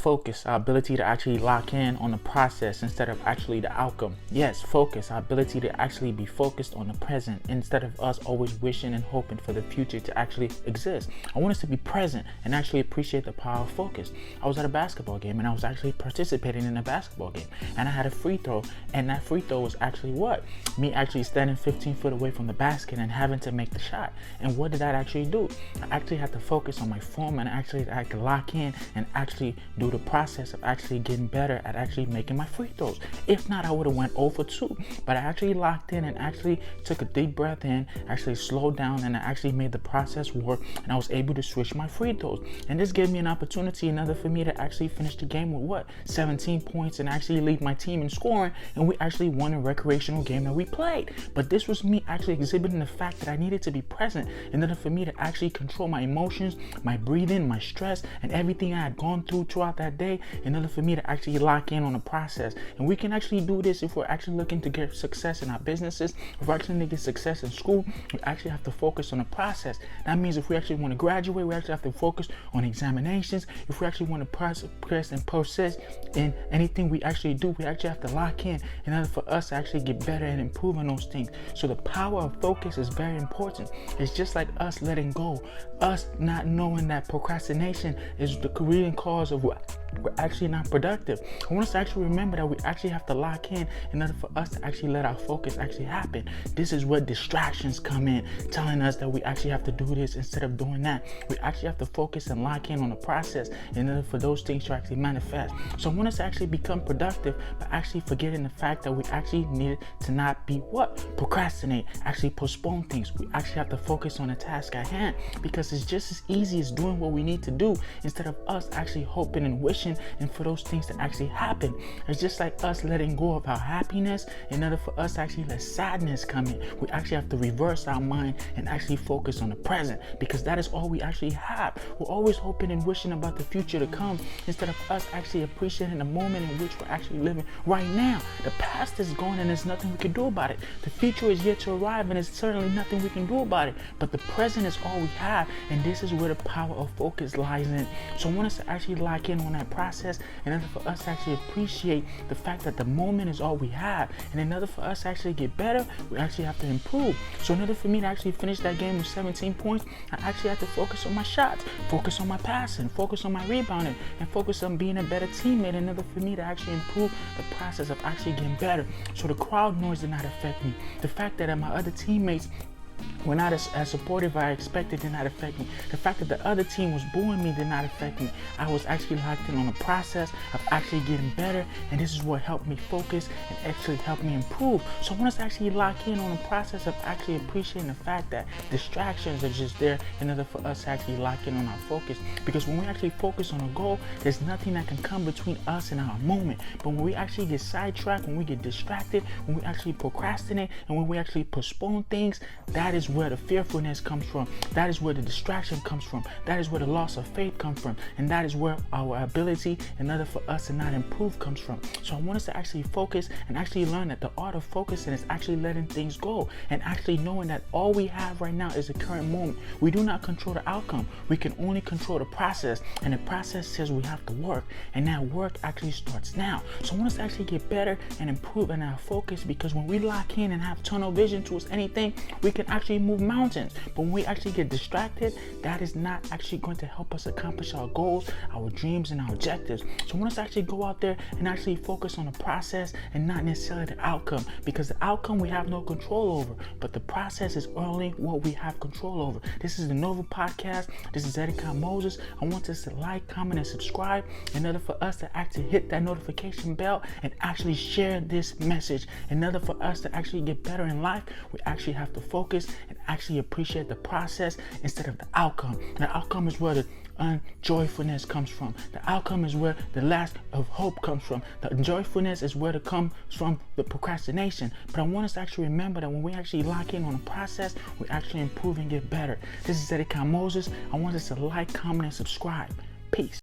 Focus, our ability to actually lock in on the process instead of actually the outcome. Yes, focus, our ability to actually be focused on the present instead of us always wishing and hoping for the future to actually exist. I want us to be present and actually appreciate the power of focus. I was at a basketball game and I was actually participating in a basketball game, and I had a free throw, and that free throw was actually what? Me actually standing 15 foot away from the basket and having to make the shot. And what did that actually do? I actually had to focus on my form and actually I had to lock in and actually do the process of actually getting better at actually making my free throws. If not, I would have went 0 for 2, but I actually locked in and actually took a deep breath in, actually slowed down, and I actually made the process work, and I was able to switch my free throws. And this gave me an opportunity, another for me to actually finish the game with what? 17 points and actually lead my team in scoring, and we actually won a recreational game that we played. But this was me actually exhibiting the fact that I needed to be present in order for me to actually control my emotions, my breathing, my stress, and everything I had gone through throughout that day in order for me to actually lock in on the process. And we can actually do this if we're actually looking to get success in our businesses. If we're actually looking to get success in school, we actually have to focus on the process. That means if we actually want to graduate, we actually have to focus on examinations. If we actually want to progress and process in anything we actually do, we actually have to lock in order for us to actually get better and improve on those things. So the power of focus is very important. It's just like us letting go, us not knowing that procrastination is the leading cause of what we're actually not productive. I want us to actually remember that we actually have to lock in order for us to actually let our focus actually happen. This is where distractions come in, telling us that we actually have to do this instead of doing that. We actually have to focus and lock in on the process in order for those things to actually manifest. So I want us to actually become productive by actually forgetting the fact that we actually needed to not be what? Procrastinate, actually postpone things. We actually have to focus on the task at hand, because it's just as easy as doing what we need to do instead of us actually hoping and wishing and for those things to actually happen. It's just like us letting go of our happiness in order for us to actually let sadness come in. We actually have to reverse our mind and actually focus on the present, because that is all we actually have. We're always hoping and wishing about the future to come instead of us actually appreciating the moment in which we're actually living right now. The past is gone and there's nothing we can do about it. The future is yet to arrive and there's certainly nothing we can do about it. But the present is all we have, and this is where the power of focus lies in. So I want us to actually lock in on that process in order for us to actually appreciate the fact that the moment is all we have. And in order for us to actually get better, we actually have to improve. So in order for me to actually finish that game with 17 points, I actually have to focus on my shots, focus on my passing, focus on my rebounding, and focus on being a better teammate in order for me to actually improve the process of actually getting better. So the crowd noise did not affect me. The fact that my other teammates were not as supportive as I expected did not affect me. The fact that the other team was booing me did not affect me. I was actually locked in on the process of actually getting better, and this is what helped me focus and actually helped me improve. So I want us to actually lock in on the process of actually appreciating the fact that distractions are just there in order for us to actually lock in on our focus. Because when we actually focus on a goal, there's nothing that can come between us and our moment. But when we actually get sidetracked, when we get distracted, when we actually procrastinate, and when we actually postpone things, that is where the fearfulness comes from. That is where the distraction comes from. That is where the loss of faith comes from. And that is where our ability in order for us to not improve comes from. So I want us to actually focus and actually learn that the art of focusing is actually letting things go and actually knowing that all we have right now is the current moment. We do not control the outcome. We can only control the process. And the process says we have to work. And that work actually starts now. So I want us to actually get better and improve in our focus, because when we lock in and have tunnel vision towards anything, we can actually move mountains. But when we actually get distracted, that is not actually going to help us accomplish our goals, our dreams, and our objectives. So I want us to actually go out there and actually focus on the process and not necessarily the outcome, because the outcome we have no control over, but the process is only what we have control over. This is the Nova Podcast. This is EdikanMoses. I want us to like, comment, and subscribe in order for us to actually hit that notification bell and actually share this message. In order for us to actually get better in life, we actually have to focus and actually appreciate the process instead of the outcome. The outcome is where the unjoyfulness comes from. The outcome is where the lack of hope comes from. The joyfulness is where it comes from the procrastination. But I want us to actually remember that when we actually lock in on the process, we actually improve and get better. This is EdikanMoses. I want us to like, comment, and subscribe. Peace.